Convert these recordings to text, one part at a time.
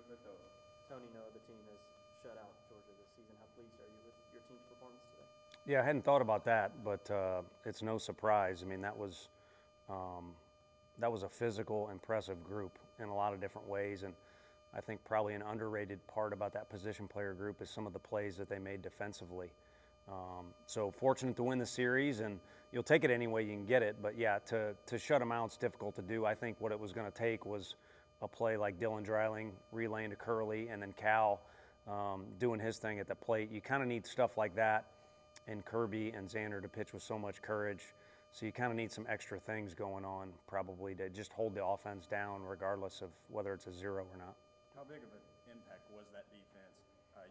With Tony Noah, the team has shut out Georgia this season. How pleased are you with your team's performance today? Yeah, I hadn't thought about that, but it's no surprise. I mean, that was a physical, impressive group in a lot of different ways, and I think probably an underrated part about that position player group is some of the plays that they made defensively. So fortunate to win the series, and you'll take it any way you can get it. But yeah, to shut them out is difficult to do. I think what it was going to take was a play like Dylan Dreiling relaying to Curley, and then Cal doing his thing at the plate. You kind of need stuff like that, and Kirby and Xander to pitch with so much courage. So you kind of need some extra things going on probably to just hold the offense down regardless of whether it's a zero or not. How big of an impact was that defense?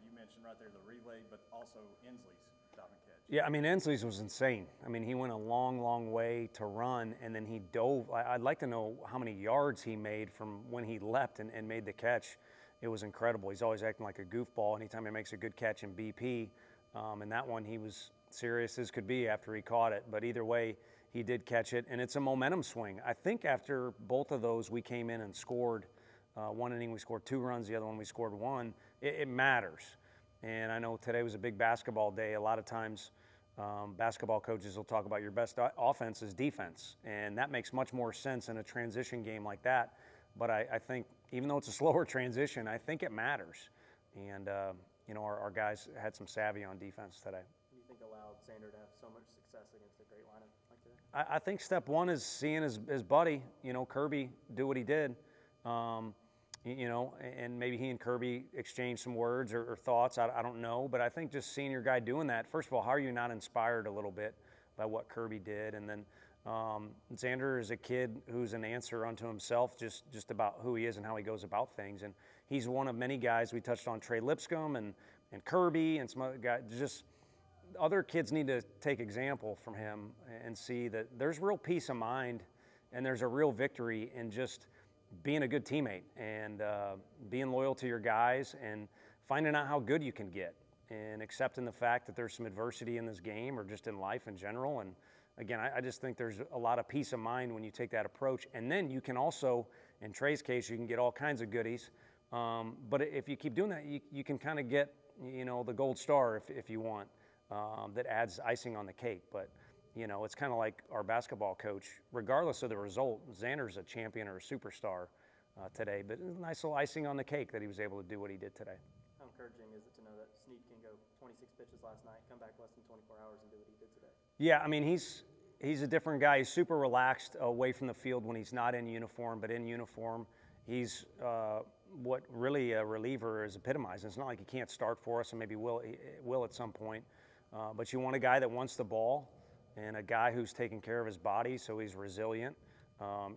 You mentioned right there the relay, but also Inslee's stop and catch. Yeah, I mean, Inslee's was insane. I mean, he went a long, long way to run, and then he dove. I'd like to know how many yards he made from when he leapt and made the catch. It was incredible. He's always acting like a goofball anytime he makes a good catch in BP. And that one, he was serious as could be after he caught it. But either way, he did catch it, and it's a momentum swing. I think after both of those, we came in and scored. One inning we scored 2 runs, the other one we scored 1. It matters. And I know today was a big basketball day. A lot of times basketball coaches will talk about your best offense is defense, and that makes much more sense in a transition game like that. But I think even though it's a slower transition, I think it matters. And, you know, our guys had some savvy on defense today. What do you think allowed Xander to have so much success against a great lineup like today? I think step one is seeing his buddy, you know, Kirby, do what he did. You know, and maybe he and Kirby exchanged some words or thoughts. I don't know, but I think just seeing your guy doing that, first of all, how are you not inspired a little bit by what Kirby did? And then Xander is a kid who's an answer unto himself, just about who he is and how he goes about things. And he's one of many guys. We touched on Trey Lipscomb and Kirby and some other guys. Just other kids need to take example from him and see that there's real peace of mind and there's a real victory in just being a good teammate and being loyal to your guys and finding out how good you can get and accepting the fact that there's some adversity in this game or just in life in general. And again, I just think there's a lot of peace of mind when you take that approach. And then you can also, in Trey's case, you can get all kinds of goodies. But if you keep doing that, you can kind of get, you know, the gold star if you want, that adds icing on the cake. But you know, it's kind of like our basketball coach. Regardless of the result, Xander's a champion or a superstar today, but nice little icing on the cake that he was able to do what he did today. How encouraging is it to know that Snead can go 26 pitches last night, come back less than 24 hours and do what he did today? Yeah, I mean, he's a different guy. He's super relaxed away from the field when he's not in uniform, but in uniform, he's what really a reliever is epitomized. It's not like he can't start for us and maybe will at some point, but you want a guy that wants the ball, and a guy who's taking care of his body, so he's resilient.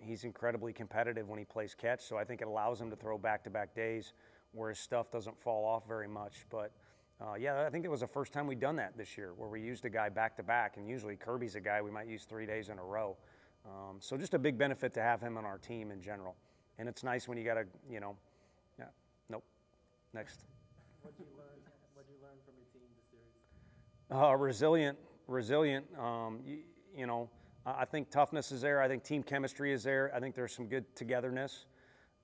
He's incredibly competitive when he plays catch, so I think it allows him to throw back-to-back days where his stuff doesn't fall off very much. But, yeah, I think it was the first time we'd done that this year where we used a guy back-to-back, and usually Kirby's a guy we might use 3 days in a row. So just a big benefit to have him on our team in general. And it's nice when you got to, you know, yeah, nope, next. What'd you learn from your team this series? Resilient. You know, I think toughness is there. I think team chemistry is there. I think there's some good togetherness.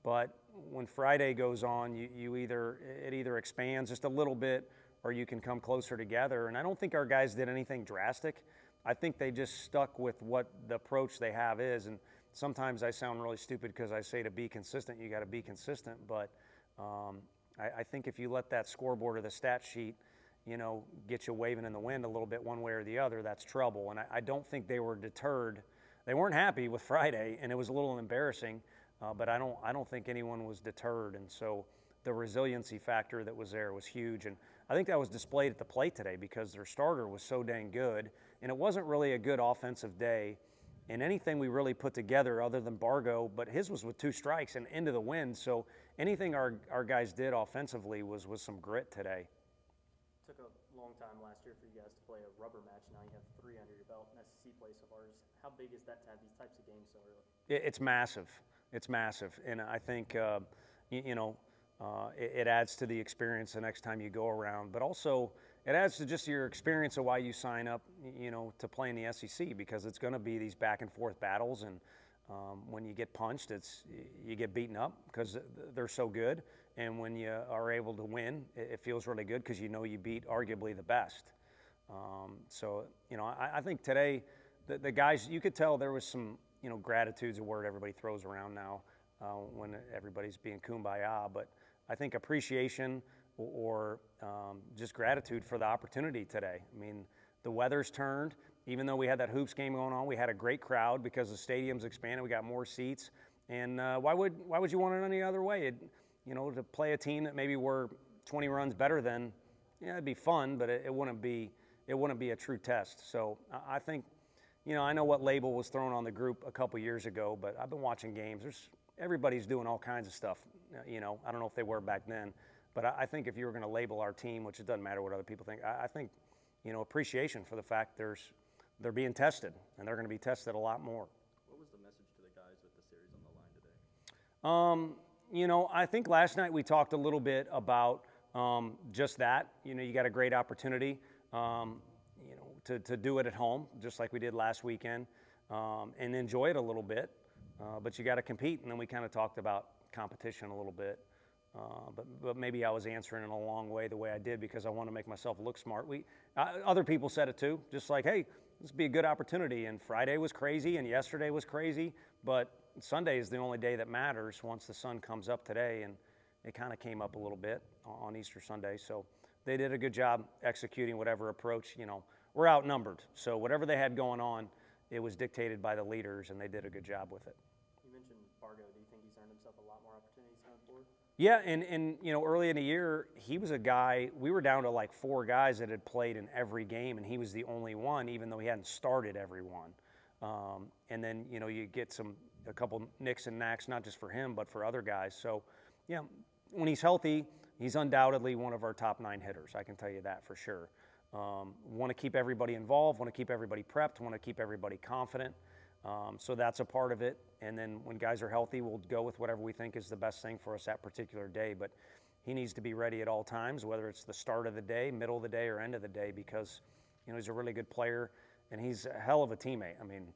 But when Friday goes on, it either expands just a little bit or you can come closer together. And I don't think our guys did anything drastic. I think they just stuck with what the approach they have is. And sometimes I sound really stupid because I say to be consistent, you got to be consistent. But I think if you let that scoreboard or the stat sheet, you know, get you waving in the wind a little bit one way or the other, that's trouble. And I don't think they were deterred. They weren't happy with Friday, and it was a little embarrassing, but I don't think anyone was deterred. And so the resiliency factor that was there was huge. And I think that was displayed at the plate today because their starter was so dang good, and it wasn't really a good offensive day in anything we really put together other than Bargo, but his was with 2 strikes and into the wind. So anything our guys did offensively was some grit today. Took a long time last year for you guys to play a rubber match. Now you have 3 under your belt, and SEC play so far. How big is that to have these types of games so early? It's massive. It's massive, and I think it adds to the experience the next time you go around. But also, it adds to just your experience of why you sign up, you know, to play in the SEC, because it's going to be these back and forth battles, and When you get punched, you get beaten up because they're so good. And when you are able to win, it feels really good because you know you beat arguably the best. So, I think today the guys, you could tell there was some, gratitude's a word everybody throws around now when everybody's being kumbaya. But I think appreciation or just gratitude for the opportunity today. I mean, the weather's turned. Even though we had that hoops game going on, we had a great crowd because the stadium's expanded. We got more seats. And why would you want it any other way? To play a team that maybe we're 20 runs better than, it'd be fun, but it wouldn't be a true test. So I think, I know what label was thrown on the group a couple years ago, but I've been watching games. Everybody's doing all kinds of stuff. I don't know if they were back then, but I think if you were going to label our team, which it doesn't matter what other people think, I think, appreciation for the fact they're being tested, and they're going to be tested a lot more. What was the message to the guys with the series on the line today? I think last night we talked a little bit about just that. You got a great opportunity, to do it at home, just like we did last weekend, and enjoy it a little bit. But you got to compete, and then we kind of talked about competition a little bit. But maybe I was answering in a long way the way I did because I want to make myself look smart. Other people said it too, just like, hey, this would be a good opportunity. And Friday was crazy, and yesterday was crazy, but Sunday is the only day that matters once the sun comes up today, and it kind of came up a little bit on Easter Sunday. So they did a good job executing whatever approach. We're outnumbered, so whatever they had going on, it was dictated by the leaders, and they did a good job with it. You mentioned Fargo. Do you think he's earned himself a lot more opportunities going forward? Yeah, and early in the year, he was a guy, we were down to like 4 guys that had played in every game, and he was the only one, even though he hadn't started every one. And then, you get a couple nicks and knacks, not just for him, but for other guys. So, yeah, when he's healthy, he's undoubtedly one of our top 9 hitters. I can tell you that for sure. Want to keep everybody involved, want to keep everybody prepped, want to keep everybody confident. So that's a part of it. And then when guys are healthy, we'll go with whatever we think is the best thing for us that particular day. But he needs to be ready at all times, whether it's the start of the day, middle of the day, or end of the day, because, he's a really good player and he's a hell of a teammate. I mean,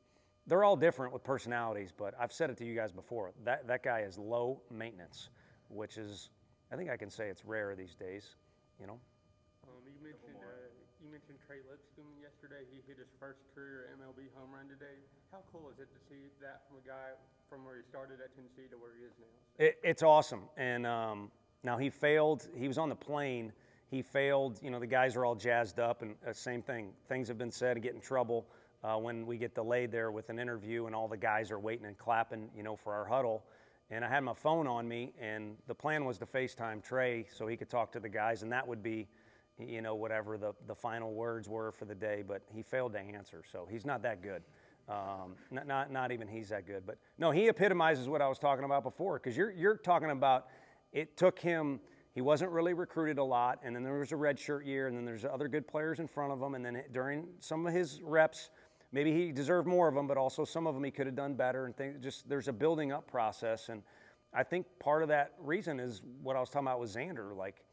they're all different with personalities, but I've said it to you guys before. That guy is low maintenance, which is, I think I can say it's rare these days, You mentioned Trey Lipscomb yesterday. He hit his first career MLB home run today. How cool is it to see that from a guy from where he started at Tennessee to where he is now? It's awesome. And now he failed. He was on the plane. He failed. The guys are all jazzed up, and same thing. Things have been said and get in trouble when we get delayed there with an interview, and all the guys are waiting and clapping, for our huddle. And I had my phone on me, and the plan was to FaceTime Trey so he could talk to the guys, and that would be, whatever the final words were for the day. But he failed to answer, so he's not that good. Not even he's that good. But no, he epitomizes what I was talking about before, because you're talking about it took him. He wasn't really recruited a lot, and then there was a redshirt year, and then there's other good players in front of him, and then during some of his reps, maybe he deserved more of them, but also some of them he could have done better. And there's a building up process, and I think part of that reason is what I was talking about with Xander. Like,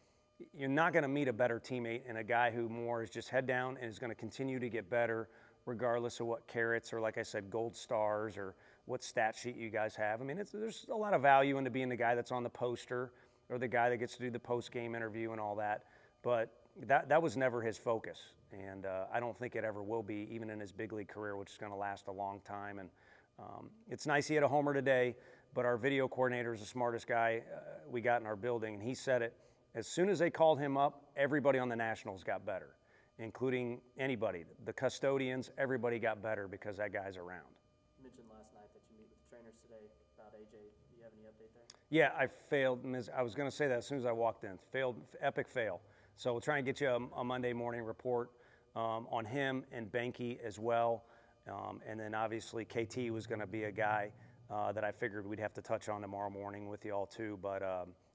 you're not going to meet a better teammate and a guy who more is just head down and is going to continue to get better regardless of what carrots or, like I said, gold stars or what stat sheet you guys have. I mean, there's a lot of value into being the guy that's on the poster or the guy that gets to do the post-game interview and all that. But that was never his focus, and I don't think it ever will be, even in his big league career, which is going to last a long time. And it's nice he had a homer today, but our video coordinator is the smartest guy we got in our building, and he said it. As soon as they called him up, everybody on the Nationals got better, including anybody. The custodians, everybody got better because that guy's around. You mentioned last night that you meet with the trainers today about AJ. Do you have any update there? Yeah, I failed. I was going to say that as soon as I walked in. Failed, epic fail. So we'll try and get you a Monday morning report on him and Benke as well. And then obviously KT was going to be a guy that I figured we'd have to touch on tomorrow morning with you all too. But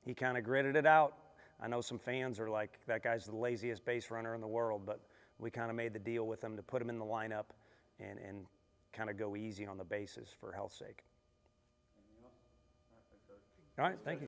he kind of gritted it out. I know some fans are like, that guy's the laziest base runner in the world, but we kind of made the deal with him to put him in the lineup and kind of go easy on the bases for health's sake. All right, thank you.